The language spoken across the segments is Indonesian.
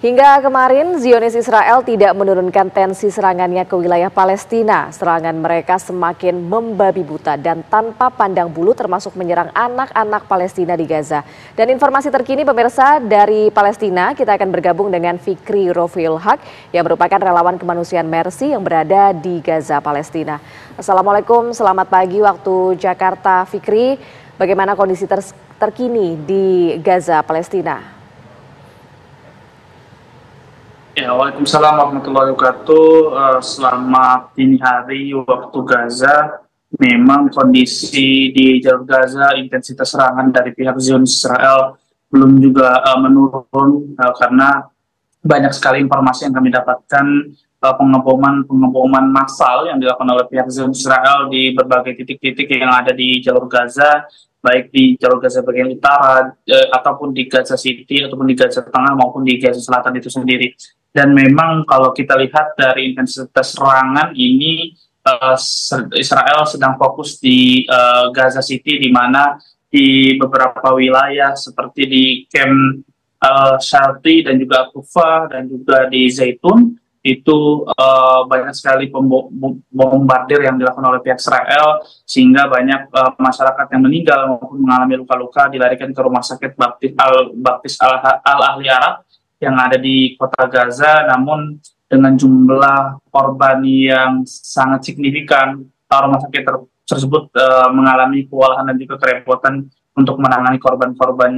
Hingga kemarin, Zionis Israel tidak menurunkan tensi serangannya ke wilayah Palestina. Serangan mereka semakin membabi buta dan tanpa pandang bulu termasuk menyerang anak-anak Palestina di Gaza. Dan informasi terkini pemirsa dari Palestina, kita akan bergabung dengan Fikri Rofiul Haq yang merupakan relawan kemanusiaan Mercy yang berada di Gaza, Palestina. Assalamualaikum, selamat pagi waktu Jakarta. Fikri, bagaimana kondisi terkini di Gaza, Palestina? Ya, Waalaikumsalam warahmatullahi wabarakatuh. Selamat dini hari waktu Gaza. Memang kondisi di jalur Gaza, intensitas serangan dari pihak Zionis Israel belum juga menurun karena banyak sekali informasi yang kami dapatkan pengeboman massal yang dilakukan oleh pihak Zionis Israel di berbagai titik-titik yang ada di jalur Gaza, baik di jalur Gaza bagian utara ataupun di Gaza City ataupun di Gaza Tengah maupun di Gaza Selatan itu sendiri. Dan memang kalau kita lihat dari intensitas serangan ini, Israel sedang fokus di Gaza City, di mana di beberapa wilayah seperti di Camp Shalti dan juga Kufa dan juga di Zaitun itu banyak sekali bombardir yang dilakukan oleh pihak Israel, sehingga banyak masyarakat yang meninggal maupun mengalami luka-luka dilarikan ke rumah sakit Baptis Al-Ahli Arab yang ada di kota Gaza. Namun dengan jumlah korban yang sangat signifikan, rumah sakit tersebut mengalami kewalahan dan juga kerepotan untuk menangani korban-korban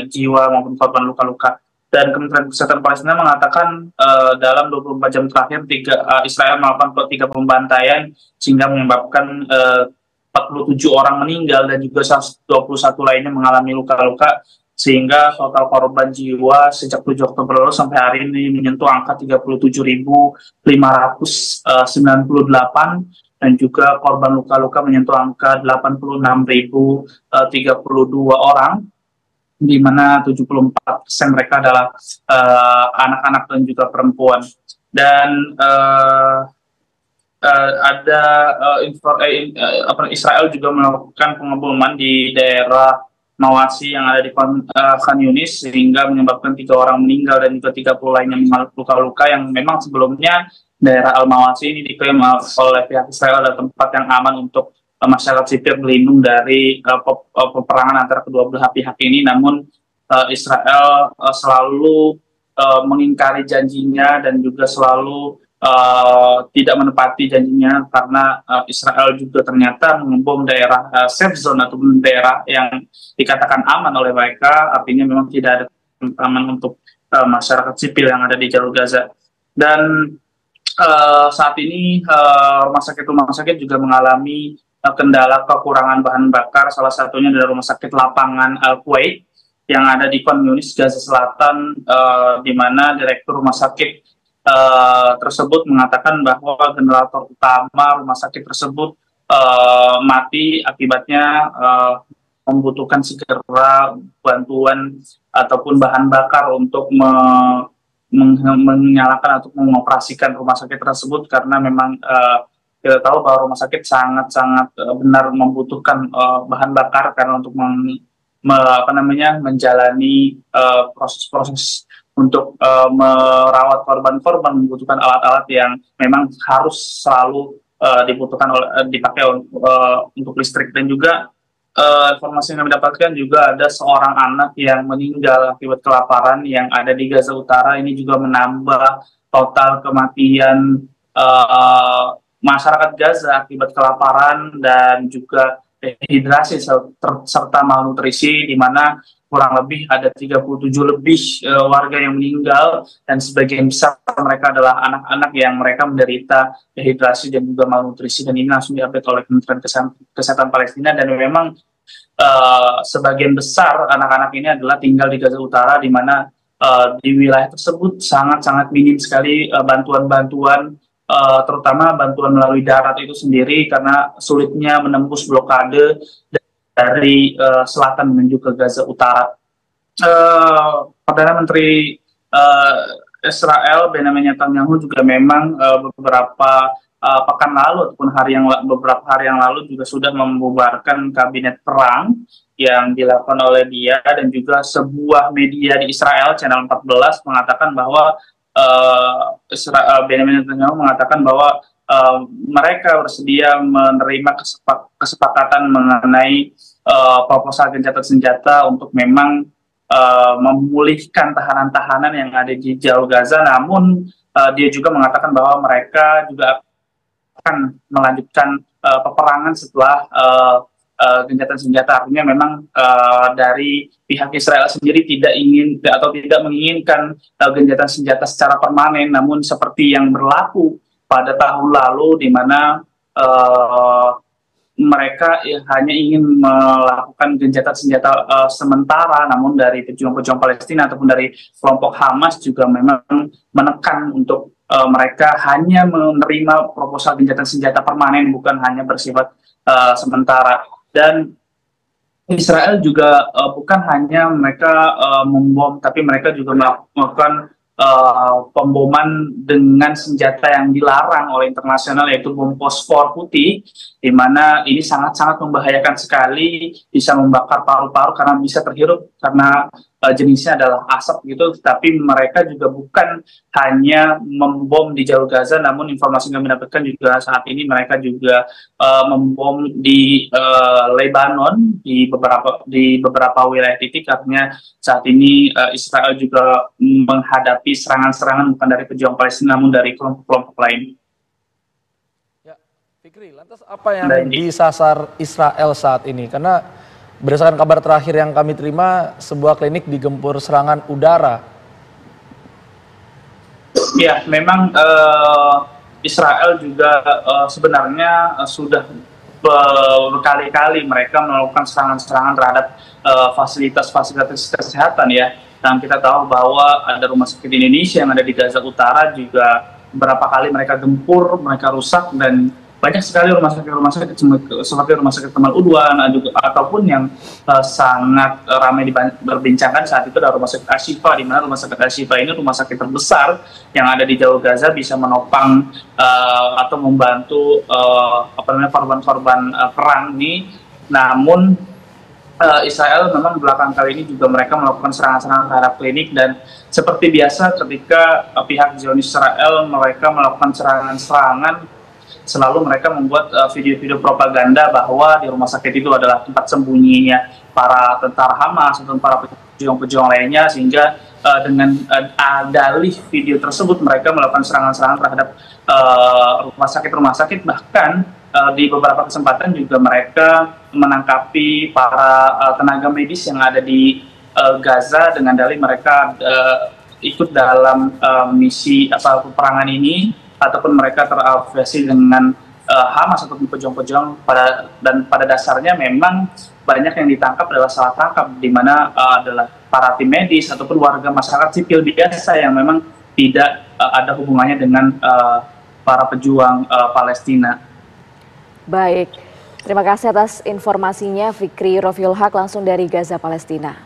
jiwa maupun korban luka-luka. Dan Kementerian Kesehatan Palestina mengatakan dalam 24 jam terakhir Israel melakukan 3 pembantaian sehingga menyebabkan 47 orang meninggal dan juga 121 lainnya mengalami luka-luka, sehingga total korban jiwa sejak 7 Oktober lalu sampai hari ini menyentuh angka 37.598 dan juga korban luka-luka menyentuh angka 86.032 orang, di mana 74% mereka adalah anak-anak dan juga perempuan. Dan Israel juga melakukan pengeboman di daerah Mawasi yang ada di Khan Yunis, sehingga menyebabkan 3 orang meninggal dan juga 30 lainnya mengalami luka-luka, yang memang sebelumnya daerah Al-Mawasi ini diklaim oleh pihak Israel adalah tempat yang aman untuk masyarakat sipil berlindung dari peperangan antara kedua belah pihak ini. Namun Israel selalu mengingkari janjinya dan juga selalu tidak menepati janjinya, karena Israel juga ternyata mengebom daerah safe zone atau daerah yang dikatakan aman oleh mereka, artinya memang tidak ada aman untuk masyarakat sipil yang ada di jalur Gaza. Dan saat ini rumah sakit juga mengalami kendala kekurangan bahan bakar, salah satunya dari rumah sakit lapangan Al-Kuwait yang ada di Khan Yunis, Gaza Selatan, di mana direktur rumah sakit tersebut mengatakan bahwa generator utama rumah sakit tersebut mati, akibatnya membutuhkan segera bantuan ataupun bahan bakar untuk menyalakan atau mengoperasikan rumah sakit tersebut, karena memang kita tahu bahwa rumah sakit sangat-sangat benar membutuhkan bahan bakar karena untuk menjalani proses-proses untuk merawat korban-korban, membutuhkan alat-alat yang memang harus selalu dipakai untuk listrik. Dan juga informasi yang kami dapatkan juga ada seorang anak yang meninggal akibat kelaparan yang ada di Gaza Utara. Ini juga menambah total kematian masyarakat Gaza akibat kelaparan dan juga dehidrasi serta malnutrisi, di mana kurang lebih ada 37 lebih warga yang meninggal, dan sebagian besar mereka adalah anak-anak yang mereka menderita dehidrasi dan juga malnutrisi. Dan ini langsung diupdate oleh Kementerian Kesehatan Palestina, dan memang sebagian besar anak-anak ini adalah tinggal di Gaza Utara, di mana di wilayah tersebut sangat-sangat minim sekali bantuan-bantuan, terutama bantuan melalui darat itu sendiri, karena sulitnya menembus blokade dari selatan menuju ke Gaza Utara. Perdana Menteri Israel Benjamin Netanyahu juga memang beberapa pekan lalu ataupun beberapa hari yang lalu juga sudah membubarkan kabinet perang yang dilakukan oleh dia, dan juga sebuah media di Israel, Channel 14, mengatakan bahwa Benjamin Netanyahu mengatakan bahwa mereka bersedia menerima kesepakatan mengenai proposal gencatan senjata untuk memang memulihkan tahanan-tahanan yang ada di Jalur Gaza. Namun dia juga mengatakan bahwa mereka juga akan melanjutkan peperangan setelah gencatan senjata. Artinya memang dari pihak Israel sendiri tidak ingin atau tidak menginginkan gencatan senjata secara permanen, namun seperti yang berlaku pada tahun lalu, di mana mereka hanya ingin melakukan gencatan senjata sementara, namun dari pejuang-pejuang Palestina ataupun dari kelompok Hamas juga memang menekan untuk mereka hanya menerima proposal gencatan senjata permanen, bukan hanya bersifat sementara. Dan Israel juga bukan hanya mereka membom, tapi mereka juga melakukan pemboman dengan senjata yang dilarang oleh internasional, yaitu bom fosfor putih, di mana ini sangat-sangat membahayakan sekali, bisa membakar paru-paru karena bisa terhirup karena jenisnya adalah asap gitu. Tapi mereka juga bukan hanya membom di Jalur Gaza, namun informasi yang kami dapatkan juga saat ini mereka juga membom di Lebanon, di beberapa wilayah titik. Artinya saat ini Israel juga menghadapi serangan-serangan bukan dari pejuang Palestina, namun dari kelompok-kelompok lain. Ya, Fikri, lantas apa yang disasar Israel saat ini? Karena berdasarkan kabar terakhir yang kami terima, sebuah klinik digempur serangan udara. Ya, memang Israel juga sebenarnya sudah berkali-kali mereka melakukan serangan-serangan terhadap fasilitas-fasilitas kesehatan ya. Dan kita tahu bahwa ada rumah sakit Indonesia yang ada di Gaza Utara juga beberapa kali mereka gempur, mereka rusak, dan banyak sekali rumah sakit seperti rumah sakit Kemal Udwan ataupun yang sangat ramai berbincangkan saat itu adalah rumah sakit Ashifa, di mana rumah sakit Ashifa ini rumah sakit terbesar yang ada di Jalur Gaza, bisa menopang atau membantu korban-korban perang ini. Namun Israel memang belakang kali ini juga mereka melakukan serangan-serangan terhadap klinik, dan seperti biasa ketika pihak Zionis Israel mereka melakukan serangan-serangan, selalu mereka membuat video-video propaganda bahwa di rumah sakit itu adalah tempat sembunyinya para tentara Hamas atau para pejuang-pejuang lainnya, sehingga dengan dalih video tersebut mereka melakukan serangan-serangan terhadap rumah sakit. Bahkan di beberapa kesempatan juga mereka menangkapi para tenaga medis yang ada di Gaza dengan dalih mereka ikut dalam misi peperangan ini, ataupun mereka terafiliasi dengan Hamas ataupun pejuang-pejuang. Pada dasarnya memang banyak yang ditangkap adalah salah tangkap, di mana adalah para tim medis ataupun warga masyarakat sipil biasa yang memang tidak ada hubungannya dengan para pejuang Palestina. Baik, terima kasih atas informasinya Fikri Rofiul Haq langsung dari Gaza, Palestina.